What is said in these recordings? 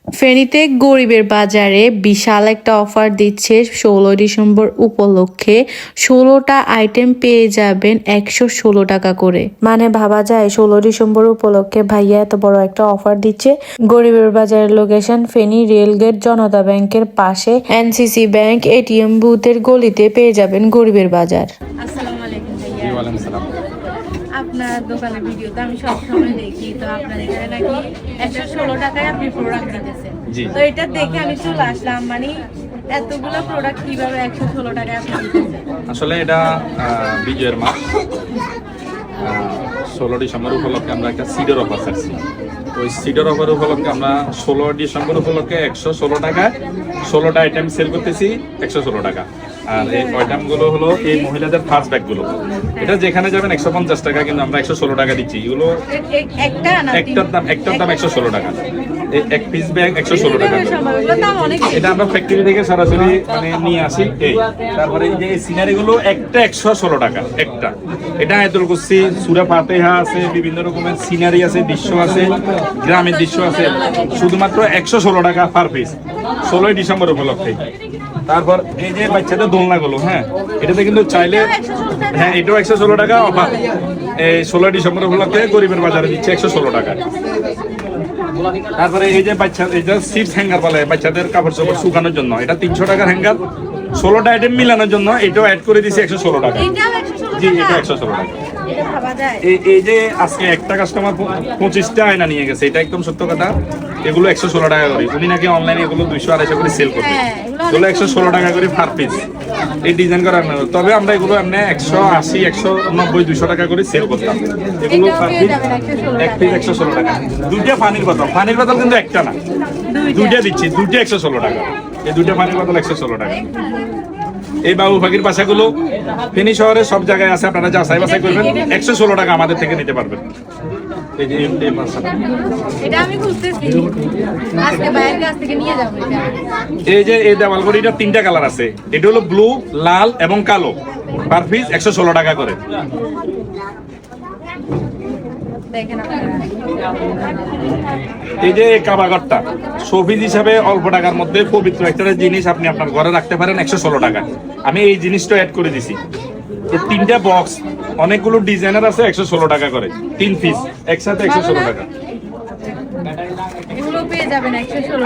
ফেনীতে গরিবের বাজারে বিশাল একটা অফার দিচ্ছে 16 ডিসেম্বর উপলক্ষে। 16টা আইটেম পেয়ে যাবেন 116 টাকা করে। মানে ভাবা যায় 16 ডিসেম্বর উপলক্ষে ভাইয়া এত বড় একটা অফার দিচ্ছে। গরিবের বাজারের লোকেশন ফেনী রেলগেট, জনতা ব্যাংকের পাশে, এনসিসি ব্যাংক এটিএম বুথের গলিতে পেয়ে যাবেন গরিবের বাজার। আসসালামু আলাইকুম ভাইয়া। ওয়ালাইকুম আসসালাম। আপনার দোকানের ভিডিও তো আমি সবসময় দেখি, তো আপনার এখানে নাকি 116 টাকায় আপনি প্রোডাক্ট দিতেছেন। তো এটা দেখে আমি চলে আসলাম, মানে এতগুলো প্রোডাক্ট কিভাবে 116 টাকায় আপনি দিতেছেন? আসলে এটা বিজয়ের মাস 16 ডিসেম্বর উপলক্ষে আমরা একটা সিডার অফার ছাড়ছি। ওই সিডার অফার উপলক্ষে আমরা 16 ডিসেম্বর উপলক্ষে 116 টাকায় 16টা আইটেম সেল করতেছি 116 টাকা। আর এই আইটেমগুলো হলো এই মহিলাদের ফার্স্ট ব্যাগগুলো। এটা যেখানে যাবেন 150 টাকা, কিন্তু আমরা 116 টাকা দিচ্ছি। এগুলো একটার দাম 116 টাকা। এক পিস ব্যাগ 116 টাকা। এটা আমরা ফ্যাক্টরি থেকে সরাসরি মানে নিয়ে আসি। তারপরে এই যে সিনারিগুলো একটা 116 টাকা একটা। এটা আয়াতুল কুরসি, সূরা ফাতিহা আছে, বিভিন্ন রকমের সিনারি আছে, দৃশ্য আছে, গ্রামের দৃশ্য আছে, শুধুমাত্র 116 টাকা পার পিস 16 ডিসেম্বর উপলক্ষে। তারপর এই যে বাচ্চাদের দোলনাগুলো, হ্যাঁ এটাতে কিন্তু চাইলে, হ্যাঁ এটাও 116 টাকা অফার। এই 16 ডিসেম্বর উপলক্ষে গরিবের বাজারে দিচ্ছে 116 টাকা। তারপরে এই যে বাচ্চা, এটা সিপস হ্যাঙ্গার বলে বাচ্চাদের কাপড় চোপড় শুকানোর জন্য, এটা 300 টাকার হ্যাঙ্গার। 16টা আইটেম মিলানোর জন্য এটাও অ্যাড করে দিয়েছি 116 টাকা। জি, এটা 116 টাকা। এই যে আজকে একটা কাস্টমার 25টা আয়না নিয়ে গেছে, এটা একদম সত্য কথা। এগুলো 116 টাকা করে। উনি নাকি অনলাইনে এগুলো 200-250 করে সেল করবে। এগুলো 116 টাকা করে পার পিস এই ডিজাইন করা। তবে আমরা এগুলো এমনি 180, 190, 200 টাকা করে সেল করতাম। এগুলো পার পিস এক পিস 116 টাকা। দুইটা পানির বোতল কিন্তু একটা না, দুইটা দিচ্ছি, দুইটা 116 টাকা। এই দুইটা পানির বোতল 116 টাকা। এই বাবু পাখির বাসাগুলো ফেনী শহরে সব জায়গায় আছে, আপনারা যাচাই বাছাই করবেন। 116 টাকা আমাদের থেকে নিতে পারবেন। এই যে এই যে এই দেওয়ালঘড়িটার 3টা কালার আছে। এটা হলো ব্লু, লাল এবং কালো। পার পিস 116 টাকা করে। এই যে কাবাগরটা শোপিস হিসাবে অল্প টাকার মধ্যে পবিত্র একটা জিনিস আপনি আপনার ঘরে রাখতে পারেন 116 টাকা। আমি এই জিনিসটা অ্যাড করে দিছি। এই 3টা বক্স অনেকগুলো ডিজাইনার আছে, 116 টাকা করে 3 পিস একসাথে 116 টাকা।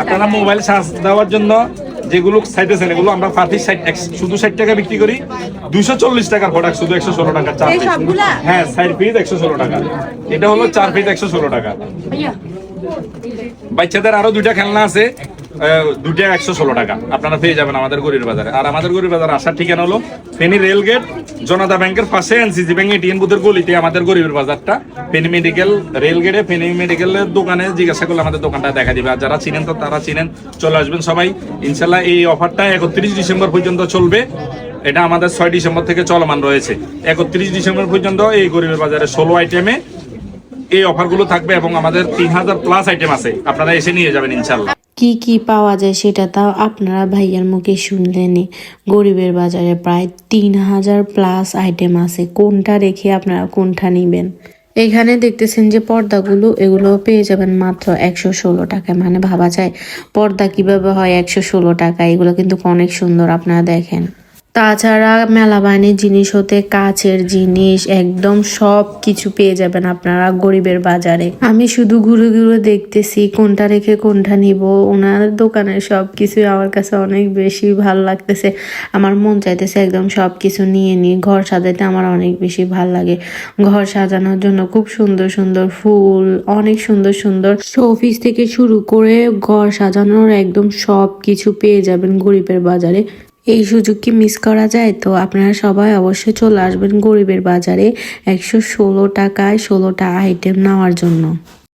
আপনারা মোবাইল চার্জ দেওয়ার জন্য যেগুলো চাইতেছেন এগুলো আমরা পার পিস শুধু 60 টাকা বিক্রি করি। 240 টাকার প্রোডাক্ট শুধু 116 টাকা 4 পিস। হ্যাঁ 4 পিস 116 টাকা। এটা হলো 4 পিস 116 টাকা। বাচ্চাদের আরো 2টা খেলনা আছে, 2টা 116 টাকা। আপনারা পেয়ে যাবেন আমাদের গরিবের বাজারে। আর আমাদের গরিবের বাজার আসার ঠিকানা হলো ফেনী রেলগেট, জনতা ব্যাংকের পাশে, এনসিসি ব্যাংক এটিএম বুথের গলিতে আমাদের গরিবের বাজারটা। ফেনী মেডিকেল রেলগেটে ফেনী মেডিকেলের দোকানে জিজ্ঞাসা করলে আমাদের দোকানটা দেখা দিবে। আর যারা চিনেন তো তারা চিনেন, চলে আসবেন সবাই ইনশাল্লাহ। এই অফারটা 31 ডিসেম্বর পর্যন্ত চলবে। এটা আমাদের 6 ডিসেম্বর থেকে চলমান রয়েছে। 31 ডিসেম্বর পর্যন্ত এই গরিবের বাজারে 16 আইটেমে এই অফারগুলো থাকবে এবং আমাদের 3000 প্লাস আইটেম আছে। আপনারা এসে নিয়ে যাবেন ইনশাল্লাহ। কি কি পাওয়া যায় সেটা তাও আপনারা ভাইয়ার মুখে শুনলেনই। গরিবের বাজারে প্রায় 3000 প্লাস আইটেম আছে। কোনটা রেখে আপনারা কোনটা নিবেন? এখানে দেখতেছেন যে পর্দাগুলো, এগুলো পেয়ে যাবেন মাত্র 116 টাকায়। মানে ভাবা যায় পর্দা কিভাবে হয় 116 টাকা। এগুলো কিন্তু অনেক সুন্দর, আপনারা দেখেন। তাছাড়া মেলা বাহিনীর জিনিস হতে কাচের জিনিস একদম সব কিছু পেয়ে যাবেন আপনারা গরিবের বাজারে। আমি শুধু ঘুরে ঘুরে দেখতেছি কোনটা রেখে কোনটা নিব। ওনার দোকানের সব কিছুই আমার কাছে অনেক বেশি ভালো লাগতেছে। আমার মন চাইতেছে একদম সব কিছু নিয়ে নিই। ঘর সাজাতে আমার অনেক বেশি ভালো লাগে। ঘর সাজানোর জন্য খুব সুন্দর সুন্দর ফুল, অনেক সুন্দর সুন্দর শোপিস থেকে শুরু করে ঘর সাজানোর একদম সব কিছু পেয়ে যাবেন গরিবের বাজারে। এই সুযোগ কি মিস করা যায়? তো আপনারা সবাই অবশ্যই চলে আসবেন গরিবের বাজারে 116 টাকায় 16টা আইটেম নেওয়ার জন্য।